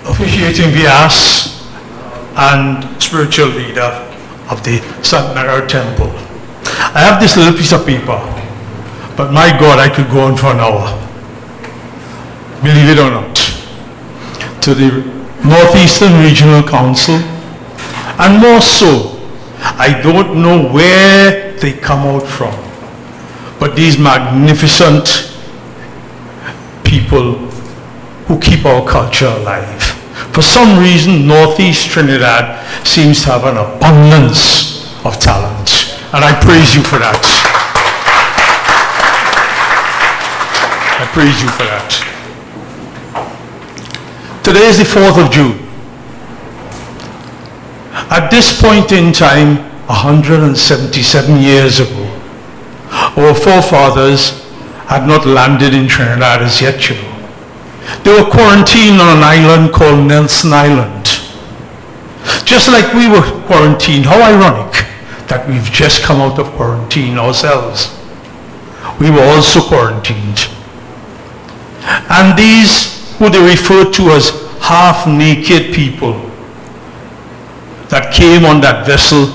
officiating Vyas and spiritual leader of the Sant Nagar temple. I have this little piece of paper, but my God, I could go on for an hour. Believe it or not. To the Northeastern Regional Council, and more so, I don't know where they come out from, but these magnificent people who keep our culture alive. For some reason, Northeast Trinidad seems to have an abundance of talent, and I praise you for that. I praise you for that. Today is the 4th of June. At this point in time, 177 years ago, our forefathers had not landed in Trinidad as yet, you know. They were quarantined on an island called Nelson Island. Just like we were quarantined. How ironic that we've just come out of quarantine ourselves. We were also quarantined. And these, who they refer to as half-naked people, that came on that vessel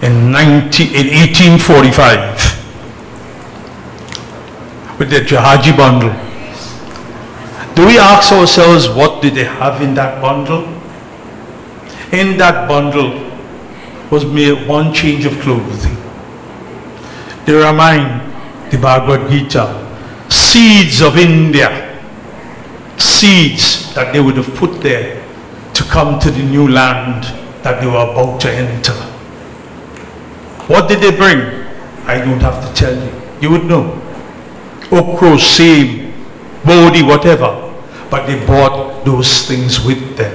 in 1845 with their Jahaji bundle. Do we ask ourselves, what did they have in that bundle? In that bundle was mere one change of clothing. The Ramayana, the Bhagavad Gita, seeds of India, seeds that they would have put there to come to the new land that they were about to enter. What did they bring? I don't have to tell you. You would know. Okra, same, bodhi, whatever. But they brought those things with them.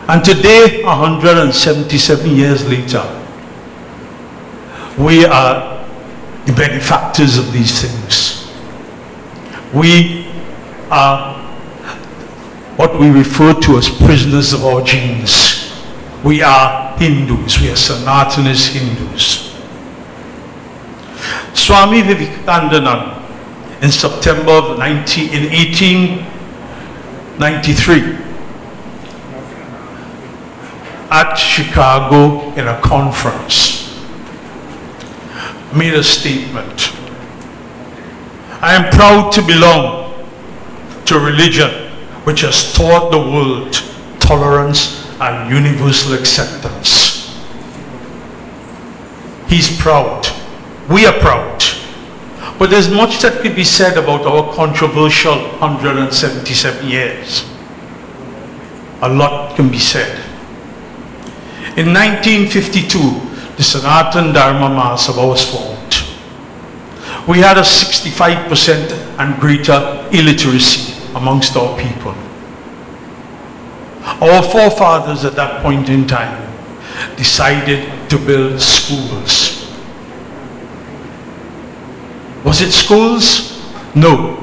And today, 177 years later, we are the benefactors of these things. We are what we refer to as prisoners of our genes. We are Hindus. We are Sanatanist Hindus. Swami Vivekananda, in September of 1893, at Chicago in a conference, made a statement. I am proud to belong to a religion which has taught the world tolerance and universal acceptance. He's proud. We are proud. But there's much that could be said about our controversial 177 years. A lot can be said. In 1952, the Sanatan Dharma Sabha was formed. We had a 65% and greater illiteracy amongst our people. Our forefathers at that point in time decided to build schools. Was it schools? No.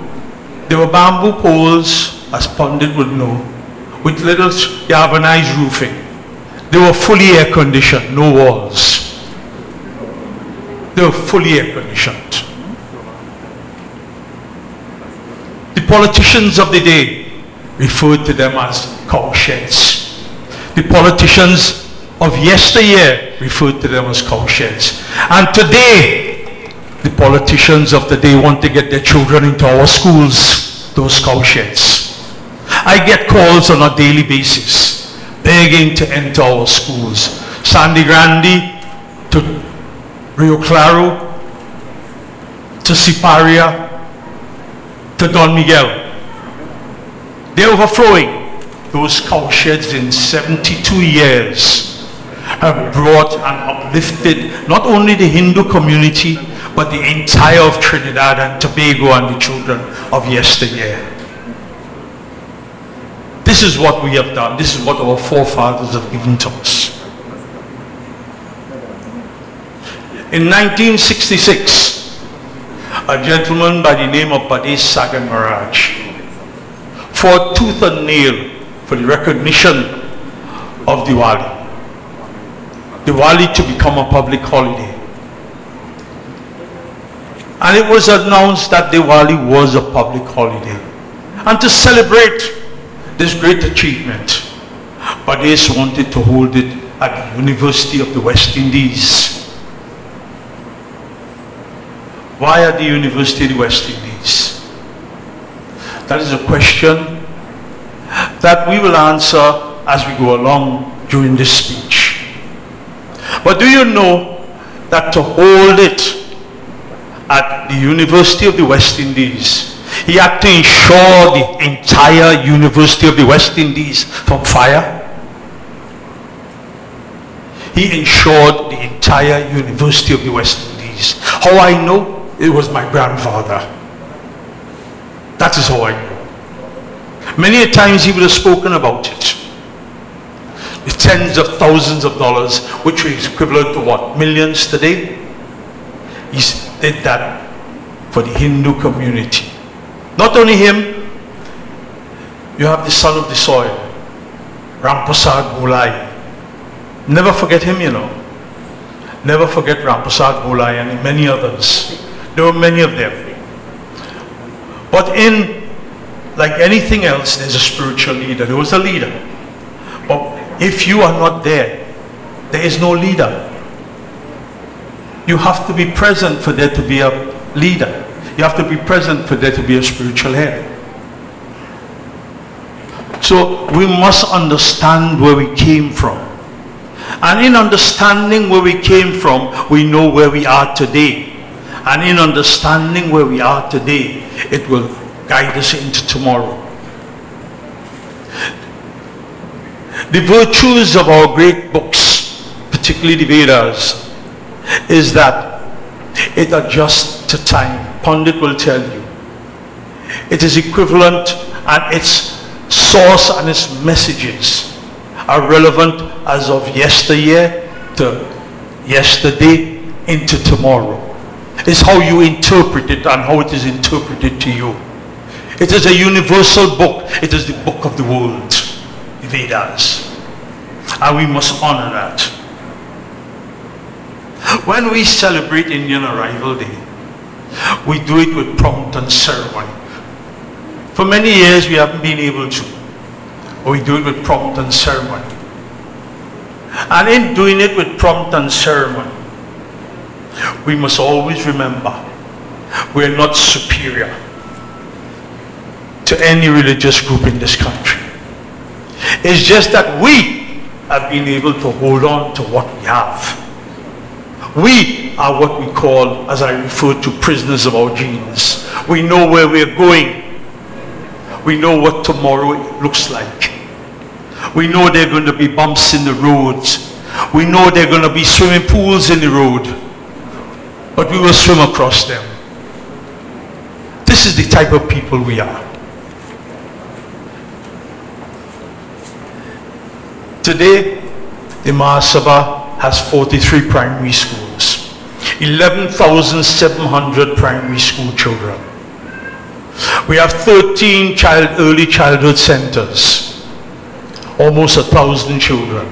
They were bamboo poles, as Pandit would know, with little galvanized roofing. They were fully air conditioned, no walls. They were fully air conditioned. The politicians of the day referred to them as cowsheds. The politicians of yesteryear referred to them as cowsheds. And today, the politicians of the day want to get their children into our schools, those cowsheds. I get calls on a daily basis begging to enter our schools. Sandy Grande to Rio Claro to Siparia to Don Miguel. They're overflowing. Those cowsheds in 72 years have brought and uplifted not only the Hindu community, but the entire of Trinidad and Tobago and the children of yesteryear. This is what we have done. This is what our forefathers have given to us. In 1966, a gentleman by the name of Bade Sagan Maharaj fought tooth and nail for the recognition of Diwali. Diwali to become a public holiday. And it was announced that Diwali was a public holiday. And to celebrate this great achievement, but they wanted to hold it at the University of the West Indies. Why at the University of the West Indies? That is a question that we will answer as we go along during this speech. But do you know that to hold it at the University of the West Indies, he had to insure the entire University of the West Indies from fire? He insured the entire University of the West Indies. How I know? It was my grandfather. That is how I know. Many a times he would have spoken about it. The tens of thousands of dollars, which is equivalent to what? Millions today? He did that for the Hindu community. Not only him, you have the son of the soil, Ramprasad Golai. Never forget him, you know. Never forget Ramprasad Golai and many others. There were many of them. But like anything else, there's a spiritual leader. There was a leader. But if you are not there, there is no leader. You have to be present for there to be a leader. You have to be present for there to be a spiritual head. So we must understand where we came from. And in understanding where we came from, we know where we are today. And in understanding where we are today, it will guide us into tomorrow. The virtues of our great books, particularly the Vedas, is that it adjusts to time. Pandit will tell you. It is equivalent, and its source and its messages are relevant as of yesteryear to yesterday into tomorrow. It's how you interpret it and how it is interpreted to you. It is a universal book. It is the book of the world, the Vedas. And we must honor that. When we celebrate Indian Arrival Day, we do it with prompt and ceremony. For many years we haven't been able to. But we do it with prompt and ceremony. And in doing it with prompt and ceremony, we must always remember we're not superior to any religious group in this country. It's just that we have been able to hold on to what we have. We are what we call, as I refer to, prisoners of our genes. We know where we're going. We know what tomorrow looks like. We know there are going to be bumps in the roads. We know there are going to be swimming pools in the road. But we will swim across them. This is the type of people we are. Today, the Maha Sabha has 43 primary schools, 11,700 primary school children. We have 13 early childhood centers, almost 1,000 children.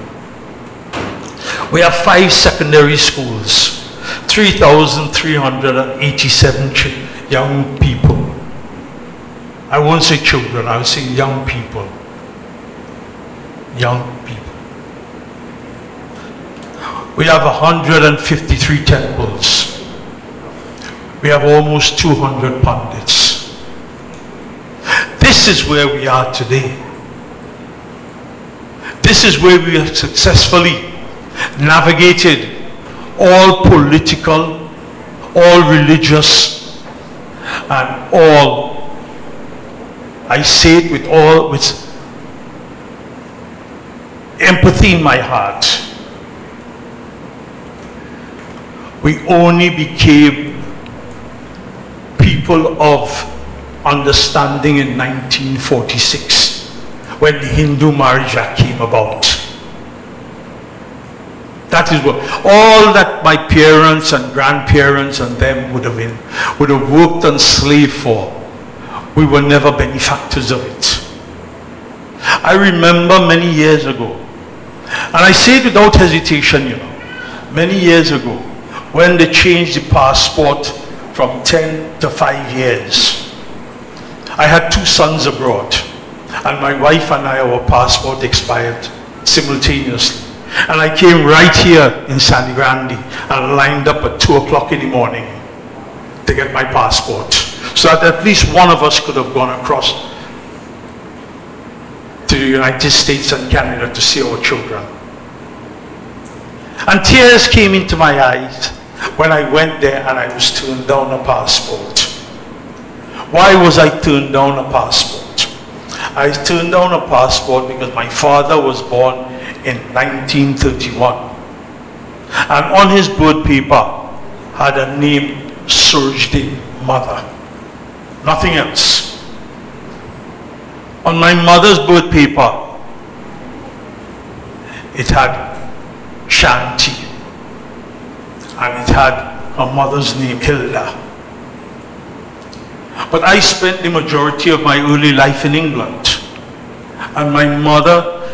We have 5 secondary schools, 3,387 young people. I won't say children, I will say young people. Young people. We have 153 temples. We have almost 200 pandits. This is where we are today. This is where we have successfully navigated all political, all religious, and all, I say it with empathy in my heart. We only became people of understanding in 1946 when the Hindu Marriage Act came about. That is what all that my parents and grandparents and them would have worked and slaved for. We were never benefactors of it. I remember many years ago, and I say it without hesitation, many years ago, when they changed the passport from 10 to 5 years. I had 2 sons abroad. And my wife and I, our passport expired simultaneously. And I came right here in Sandy Grande and lined up at 2 o'clock in the morning to get my passport, so that at least one of us could have gone across to the United States and Canada to see our children. And tears came into my eyes when I went there and I was turned down a passport. Why was I turned down a passport? I turned down a passport because my father was born in 1931. And on his birth paper had a name, Surjdi Mother. Nothing else. On my mother's birth paper, it had Shanti, and it had her mother's name, Hilda. But I spent the majority of my early life in England, and my mother,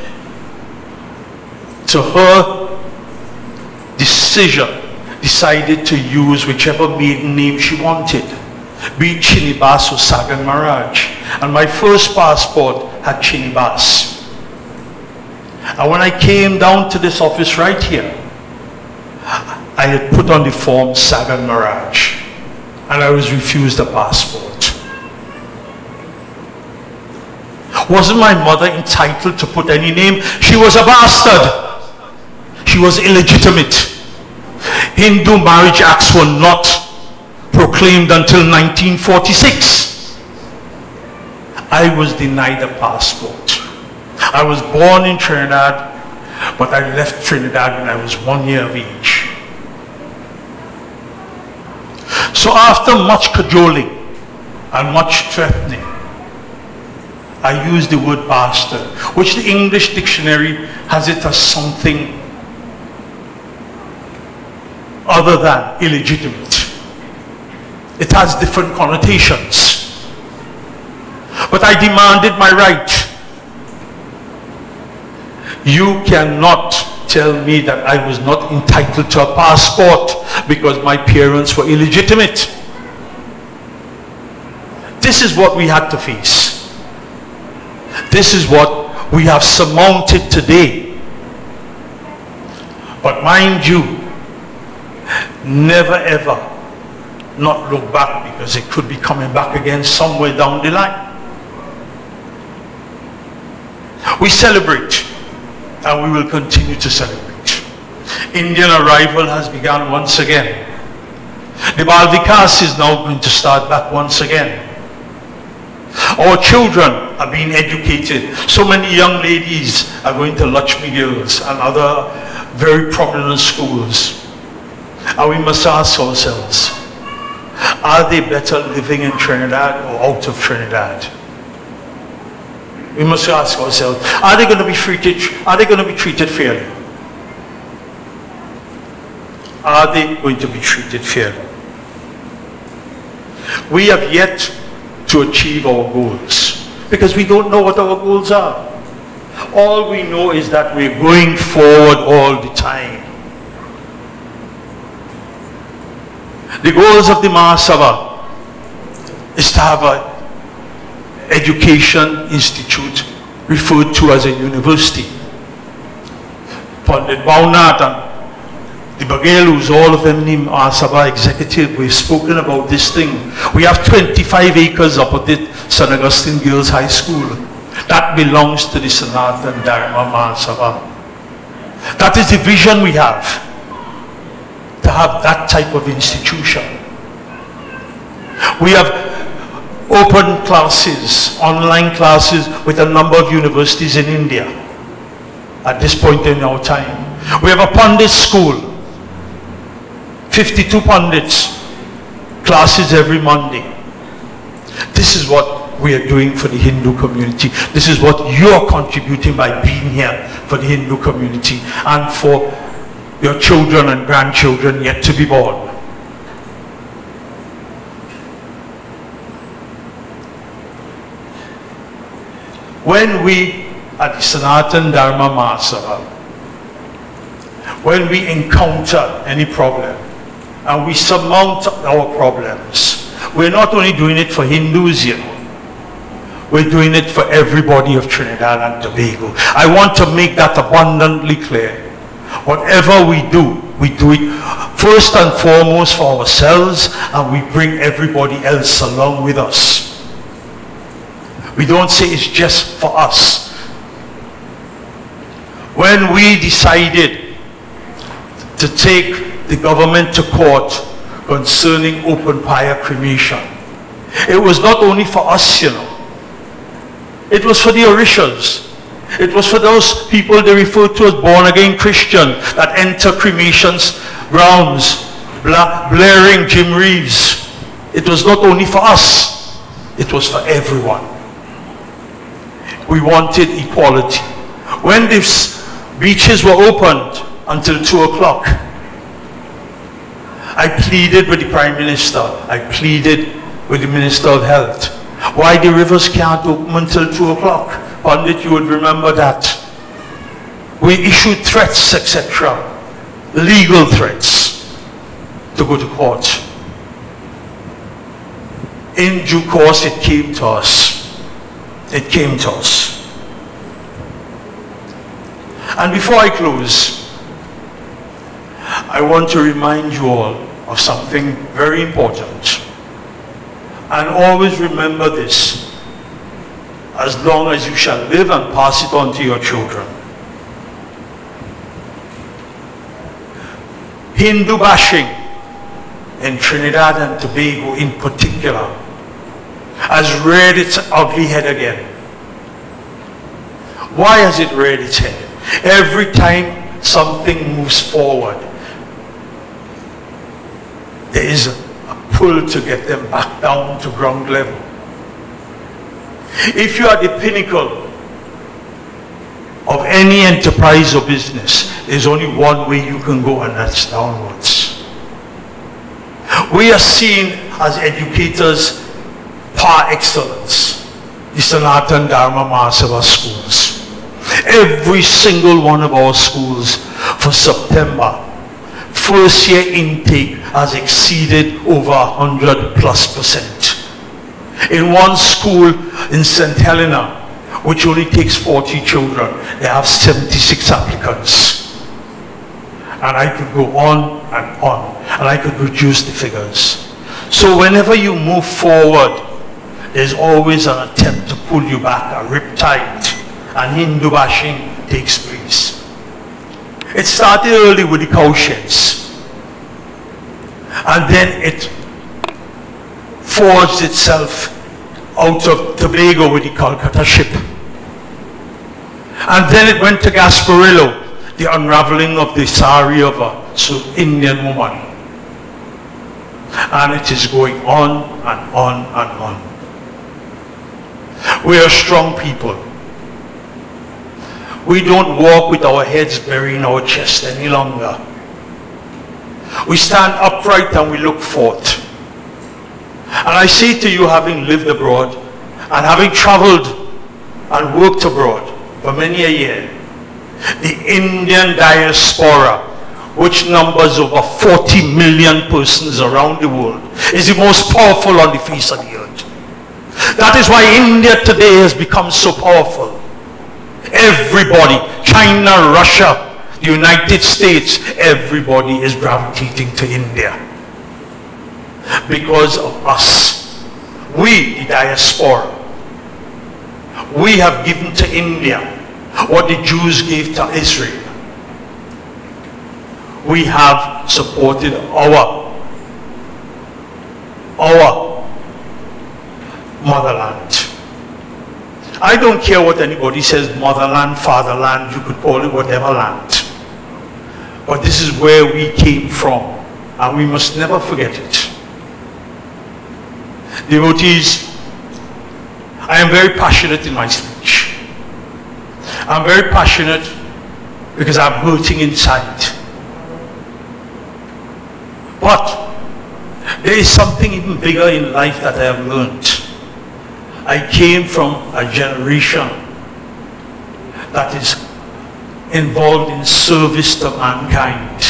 to her decision, decided to use whichever maiden name she wanted, be it Chinibas or Sagan Maharaj. And my first passport had Chinibas. And when I came down to this office right here, I had put on the form Sagan Maharaj, and I was refused a passport. Wasn't my mother entitled to put any name? She was a bastard. She was illegitimate. Hindu marriage acts were not proclaimed until 1946. I was denied a passport. I was born in Trinidad, but I left Trinidad when I was 1 year of age. So after much cajoling and much threatening, I used the word bastard, which the English dictionary has it as something other than illegitimate. It has different connotations. But I demanded my right. You cannot tell me that I was not entitled to a passport because my parents were illegitimate. This is what we had to face. This is what we have surmounted today. But mind you, never ever not look back, because it could be coming back again somewhere down the line. We celebrate, and we will continue to celebrate. Indian arrival has begun once again. The Bal Vikas is now going to start back once again. Our children are being educated. So many young ladies are going to Lakshmi Girls and other very prominent schools. And we must ask ourselves, are they better living in Trinidad or out of Trinidad? We must ask ourselves, are they going to be treated fairly? Are they going to be treated fairly? We have yet to achieve our goals, because we don't know what our goals are. All we know is that we're going forward all the time. The goals of the Maha Sabha is to have an education institute referred to as a university. Pandit Bhaunat and the Bagelus, all of them in our Sabha executive, we've spoken about this thing. We have 25 acres opposite St. Augustine Girls High School. That belongs to the Sanatan Dharma Maha Sabha. That is the vision we have, to have that type of institution. We have open classes, online classes with a number of universities in India at this point in our time. We have a Pandit school, 52 Pandits, classes every Monday. This is what we are doing for the Hindu community. This is what you are contributing by being here for the Hindu community and for your children and grandchildren yet to be born. When we at the Sanatan Dharma Maha Sabha, when we encounter any problem and we surmount our problems, we're not only doing it for Hindus here, We're doing it for everybody of Trinidad and Tobago. I want to make that abundantly clear. Whatever we do it first and foremost for ourselves, and we bring everybody else along with us. We don't say it's just for us. When we decided to take the government to court concerning open fire cremation, it was not only for us, you know. It was for the Orishas. It was for those people they refer to as born-again Christian that enter cremation's grounds, blaring Jim Reeves. It was not only for us, it was for everyone. We wanted equality. When these beaches were opened until 2 o'clock, I pleaded with the Prime Minister, I pleaded with the Minister of Health. Why the rivers can't open until 2 o'clock? Pandit, you would remember that. We issued threats, etc. Legal threats to go to court. In due course, it came to us. It came to us. And before I close, I want to remind you all of something very important. And always remember this, as long as you shall live, and pass it on to your children. Hindu bashing in Trinidad and Tobago in particular has reared its ugly head again. Why has it reared its head? Every time something moves forward, there is a pull to get them back down to ground level. If you are the pinnacle of any enterprise or business, there's only one way you can go, and that's downwards. We are seen as educators par excellence, the Sanatan, Dharma, Maha, Sabha schools. Every single one of our schools for September, first year intake has exceeded over 100+%. In one school in St. Helena, which only takes 40 children, they have 76 applicants. And I could go on, and I could reduce the figures. So whenever you move forward, there's always an attempt to pull you back, a riptide, and Hindu bashing takes place. It started early with the cowsheds, and then it forged itself out of Tobago with the Calcutta ship. And then it went to Gasparillo, the unraveling of the sari of a Indian woman. And it is going on and on and on. We are strong people. We don't walk with our heads buried in our chest any longer. We stand upright and we look forth. And I say to you, having lived abroad and having traveled and worked abroad for many a year, the Indian diaspora, which numbers over 40 million persons around the world, is the most powerful on the face of the earth. That is why India today has become so powerful. Everybody, China, Russia, the United States, everybody is gravitating to India. Because of us. We, the diaspora, we have given to India what the Jews gave to Israel. We have supported our motherland. I don't care what anybody says, motherland, fatherland, you could call it whatever land. But this is where we came from, and we must never forget it. Devotees, I am very passionate in my speech. I'm very passionate because I'm hurting inside. But there is something even bigger in life that I have learned. I came from a generation that is involved in service to mankind.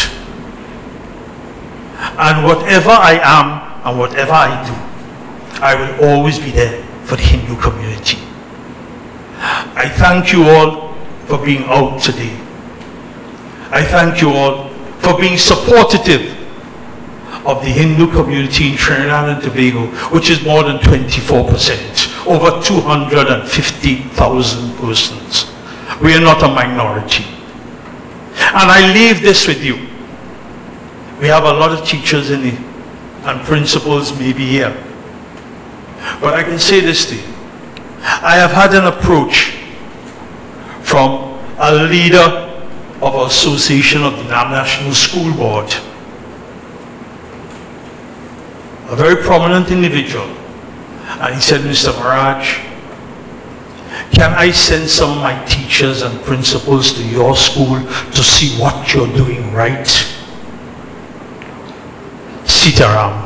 And whatever I am and whatever I do, I will always be there for the Hindu community. I thank you all for being out today. I thank you all for being supportive of the Hindu community in Trinidad and Tobago, which is more than 24%, over 250,000 persons. We are not a minority. And I leave this with you. We have a lot of teachers in it, and principals may be here. But I can say this to you. I have had an approach from a leader of our Association of the National School Board, a very prominent individual, and he said, Mr. Maharaj, can I send some of my teachers and principals to your school to see what you're doing right? Sitaram.